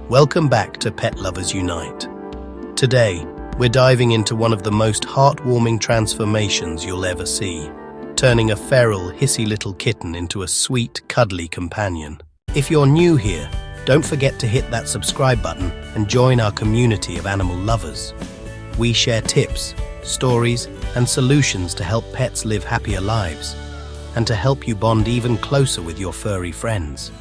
Welcome back to Pet Lovers Unite. Today, we're diving into one of the most heartwarming transformations you'll ever see, turning a feral, hissy little kitten into a sweet, cuddly companion. If you're new here, don't forget to hit that subscribe button and join our community of animal lovers. We share tips, stories, and solutions to help pets live happier lives, and to help you bond even closer with your furry friends.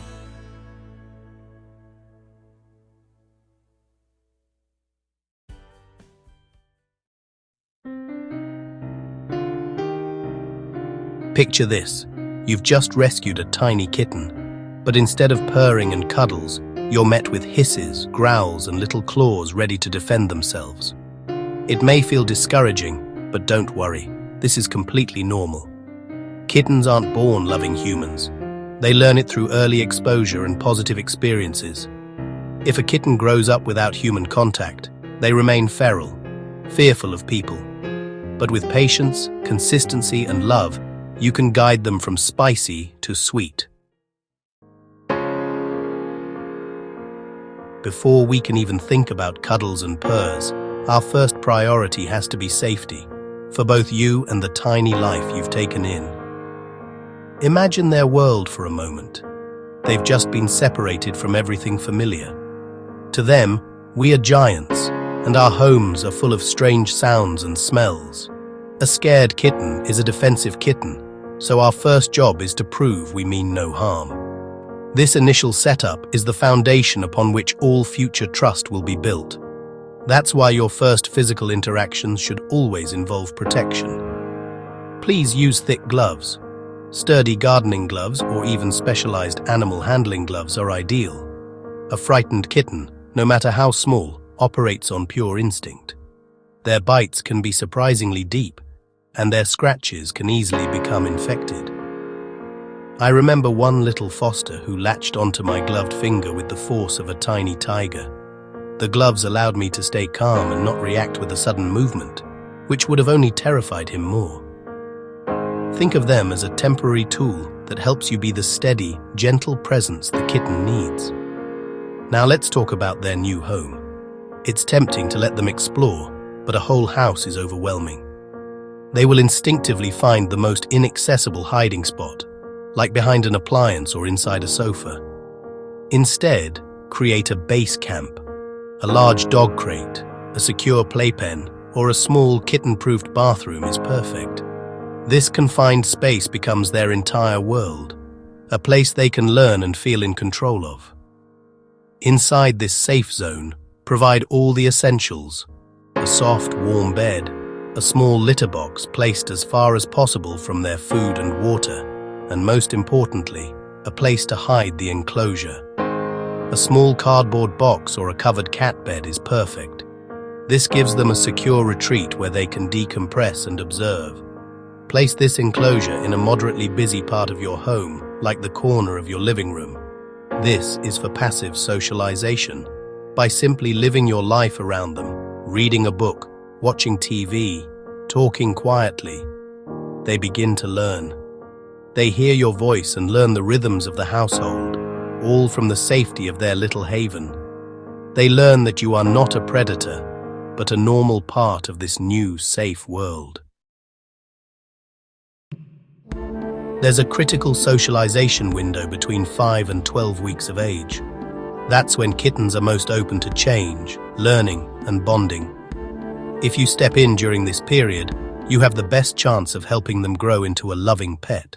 Picture this. You've just rescued a tiny kitten, but instead of purring and cuddles, you're met with hisses, growls, and little claws ready to defend themselves. It may feel discouraging, but don't worry. This is completely normal. Kittens aren't born loving humans. They learn it through early exposure and positive experiences. If a kitten grows up without human contact, they remain feral, fearful of people. But with patience, consistency, and love, you can guide them from spicy to sweet. Before we can even think about cuddles and purrs, our first priority has to be safety, for both you and the tiny life you've taken in. Imagine their world for a moment. They've just been separated from everything familiar. To them, we are giants, and our homes are full of strange sounds and smells. A scared kitten is a defensive kitten, so our first job is to prove we mean no harm. This initial setup is the foundation upon which all future trust will be built. That's why your first physical interactions should always involve protection. Please use thick gloves. Sturdy gardening gloves or even specialized animal handling gloves are ideal. A frightened kitten, no matter how small, operates on pure instinct. Their bites can be surprisingly deep, and their scratches can easily become infected. I remember one little foster who latched onto my gloved finger with the force of a tiny tiger. The gloves allowed me to stay calm and not react with a sudden movement, which would have only terrified him more. Think of them as a temporary tool that helps you be the steady, gentle presence the kitten needs. Now let's talk about their new home. It's tempting to let them explore, but a whole house is overwhelming. They will instinctively find the most inaccessible hiding spot, like behind an appliance or inside a sofa. Instead, create a base camp. A large dog crate, a secure playpen, or a small kitten-proofed bathroom is perfect. This confined space becomes their entire world, a place they can learn and feel in control of. Inside this safe zone, provide all the essentials: a soft, warm bed, a small litter box placed as far as possible from their food and water, and most importantly, a place to hide the enclosure. A small cardboard box or a covered cat bed is perfect. This gives them a secure retreat where they can decompress and observe. Place this enclosure in a moderately busy part of your home, like the corner of your living room. This is for passive socialization. By simply living your life around them, reading a book, watching TV, talking quietly, they begin to learn. They hear your voice and learn the rhythms of the household, all from the safety of their little haven. They learn that you are not a predator, but a normal part of this new, safe world. There's a critical socialization window between 5 and 12 weeks of age. That's when kittens are most open to change, learning, and bonding. If you step in during this period, you have the best chance of helping them grow into a loving pet.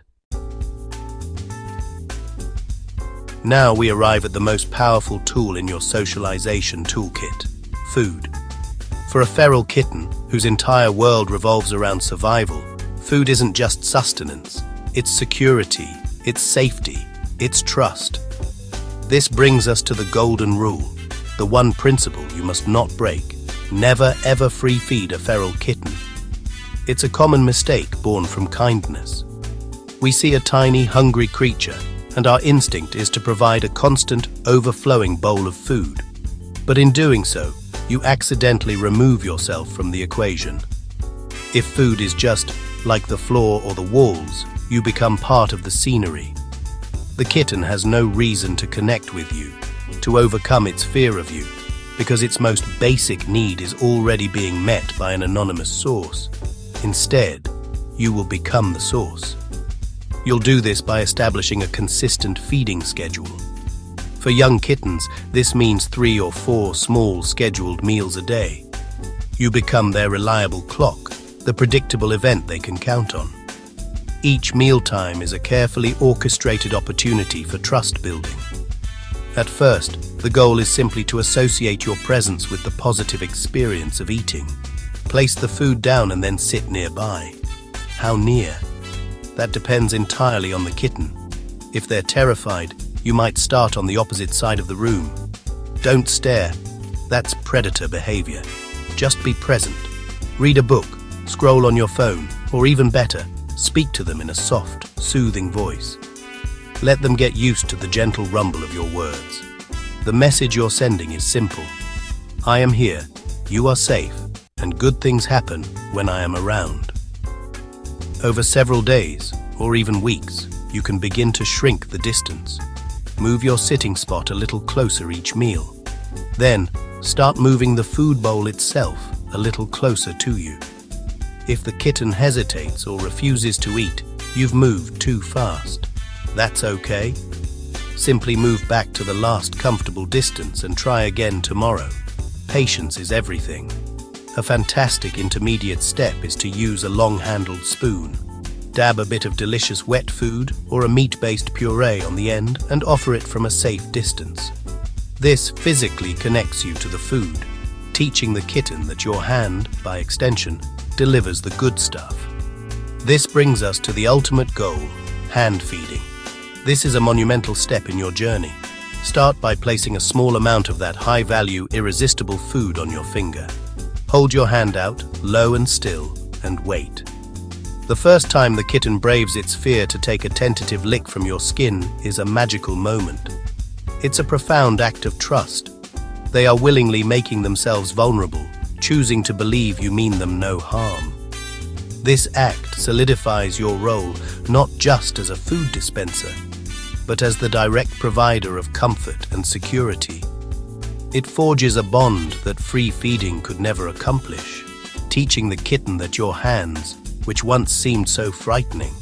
Now we arrive at the most powerful tool in your socialization toolkit: food. For a feral kitten, whose entire world revolves around survival, food isn't just sustenance. It's security, it's safety, it's trust. This brings us to the golden rule, the one principle you must not break. Never ever free feed a feral kitten. It's a common mistake born from kindness. We see a tiny, hungry creature, and our instinct is to provide a constant, overflowing bowl of food. But in doing so, you accidentally remove yourself from the equation. If food is just like the floor or the walls, you become part of the scenery. The kitten has no reason to connect with you, to overcome its fear of you, because its most basic need is already being met by an anonymous source. Instead, you will become the source. You'll do this by establishing a consistent feeding schedule. For young kittens, this means 3 or 4 small scheduled meals a day. You become their reliable clock, the predictable event they can count on. Each mealtime is a carefully orchestrated opportunity for trust building. At first, the goal is simply to associate your presence with the positive experience of eating. Place the food down and then sit nearby. How near? That depends entirely on the kitten. If they're terrified, you might start on the opposite side of the room. Don't stare. That's predator behavior. Just be present. Read a book, scroll on your phone, or even better, speak to them in a soft, soothing voice. Let them get used to the gentle rumble of your words. The message you're sending is simple. I am here, you are safe, and good things happen when I am around. Over several days, or even weeks, you can begin to shrink the distance. Move your sitting spot a little closer each meal. Then, start moving the food bowl itself a little closer to you. If the kitten hesitates or refuses to eat, you've moved too fast. That's okay. Simply move back to the last comfortable distance and try again tomorrow. Patience is everything. A fantastic intermediate step is to use a long-handled spoon. Dab a bit of delicious wet food or a meat-based puree on the end and offer it from a safe distance. This physically connects you to the food, teaching the kitten that your hand, by extension, delivers the good stuff. This brings us to the ultimate goal, hand feeding. This is a monumental step in your journey. Start by placing a small amount of that high-value, irresistible food on your finger. Hold your hand out, low and still, and wait. The first time the kitten braves its fear to take a tentative lick from your skin is a magical moment. It's a profound act of trust. They are willingly making themselves vulnerable, choosing to believe you mean them no harm. This act solidifies your role not just as a food dispenser, but as the direct provider of comfort and security. It forges a bond that free feeding could never accomplish, teaching the kitten that your hands, which once seemed so frightening,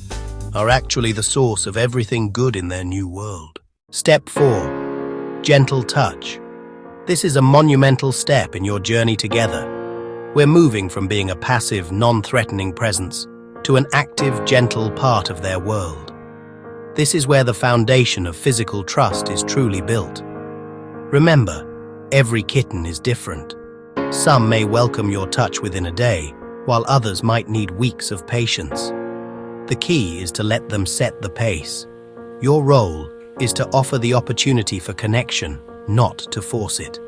are actually the source of everything good in their new world. Step 4. Gentle touch. This is a monumental step in your journey together. We're moving from being a passive, non-threatening presence to an active, gentle part of their world. This is where the foundation of physical trust is truly built. Remember, every kitten is different. Some may welcome your touch within a day, while others might need weeks of patience. The key is to let them set the pace. Your role is to offer the opportunity for connection, not to force it.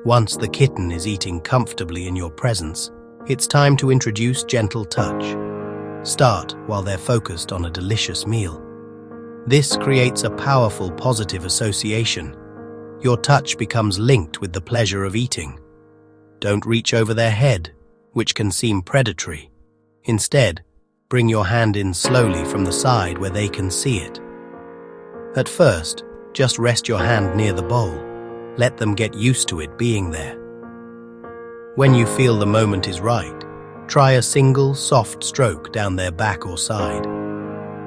Once the kitten is eating comfortably in your presence, it's time to introduce gentle touch. Start while they're focused on a delicious meal. This creates a powerful positive association. Your touch becomes linked with the pleasure of eating. Don't reach over their head, which can seem predatory. Instead, bring your hand in slowly from the side where they can see it. At first, just rest your hand near the bowl. Let them get used to it being there. When you feel the moment is right, try a single, soft stroke down their back or side.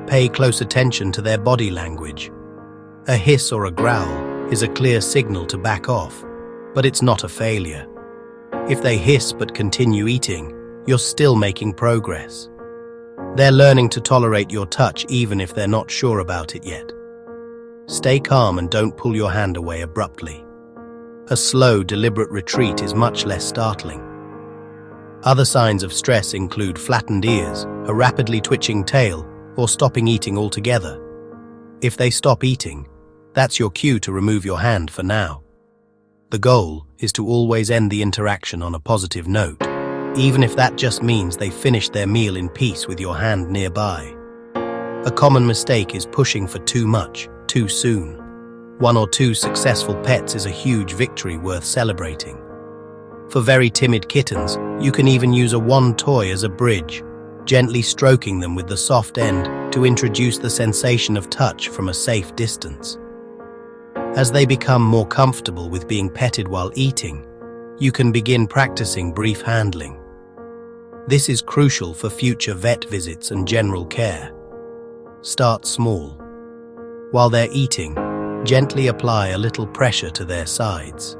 Pay close attention to their body language. A hiss or a growl is a clear signal to back off, but it's not a failure. If they hiss but continue eating, you're still making progress. They're learning to tolerate your touch even if they're not sure about it yet. Stay calm and don't pull your hand away abruptly. A slow, deliberate retreat is much less startling. Other signs of stress include flattened ears, a rapidly twitching tail, or stopping eating altogether. If they stop eating, that's your cue to remove your hand for now. The goal is to always end the interaction on a positive note, even if that just means they finished their meal in peace with your hand nearby. A common mistake is pushing for too much, too soon. 1 or 2 successful pets is a huge victory worth celebrating. For very timid kittens, you can even use a wand toy as a bridge. gently stroking them with the soft end to introduce the sensation of touch from a safe distance. As they become more comfortable with being petted while eating, you can begin practicing brief handling. This is crucial for future vet visits and general care. Start small. While they're eating, gently apply a little pressure to their sides.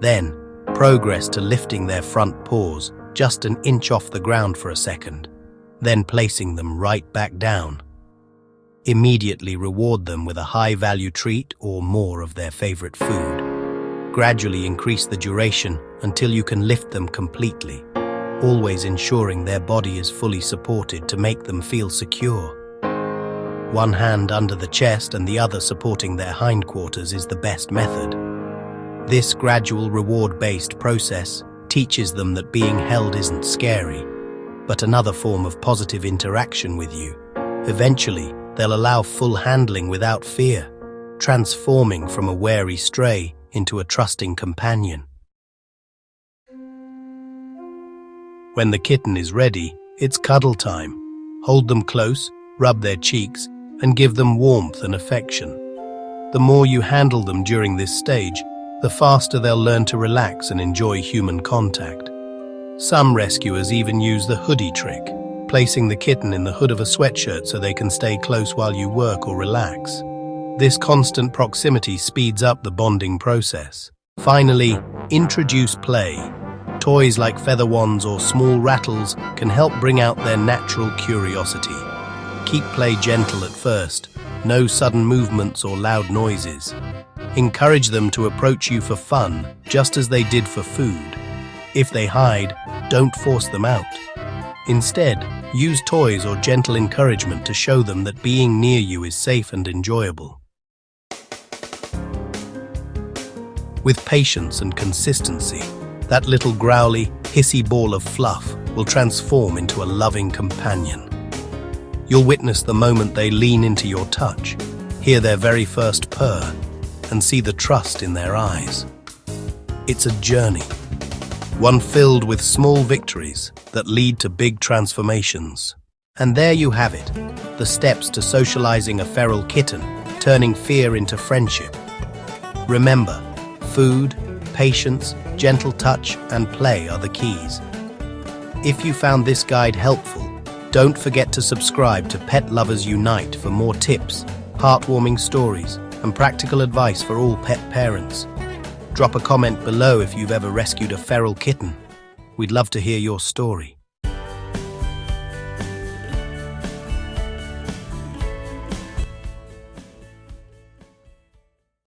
Then, progress to lifting their front paws just an inch off the ground for a second, then placing them right back down. Immediately reward them with a high-value treat or more of their favorite food. Gradually increase the duration until you can lift them completely, always ensuring their body is fully supported to make them feel secure. One hand under the chest and the other supporting their hindquarters is the best method. This gradual reward-based process teaches them that being held isn't scary, but another form of positive interaction with you. Eventually, they'll allow full handling without fear, transforming from a wary stray into a trusting companion. When the kitten is ready, it's cuddle time. Hold them close, rub their cheeks, and give them warmth and affection. The more you handle them during this stage, the faster they'll learn to relax and enjoy human contact. Some rescuers even use the hoodie trick, placing the kitten in the hood of a sweatshirt so they can stay close while you work or relax. This constant proximity speeds up the bonding process. Finally, introduce play. Toys like feather wands or small rattles can help bring out their natural curiosity. Keep play gentle at first, no sudden movements or loud noises. Encourage them to approach you for fun, just as they did for food. If they hide, don't force them out. Instead, use toys or gentle encouragement to show them that being near you is safe and enjoyable. With patience and consistency, that little growly, hissy ball of fluff will transform into a loving companion. You'll witness the moment they lean into your touch, hear their very first purr, and see the trust in their eyes. It's a journey, one filled with small victories that lead to big transformations. And there you have it, the steps to socializing a feral kitten, turning fear into friendship. Remember, food, patience, gentle touch, and play are the keys. If you found this guide helpful, don't forget to subscribe to Pet Lovers Unite for more tips, heartwarming stories, and practical advice for all pet parents. Drop a comment below if you've ever rescued a feral kitten. We'd love to hear your story.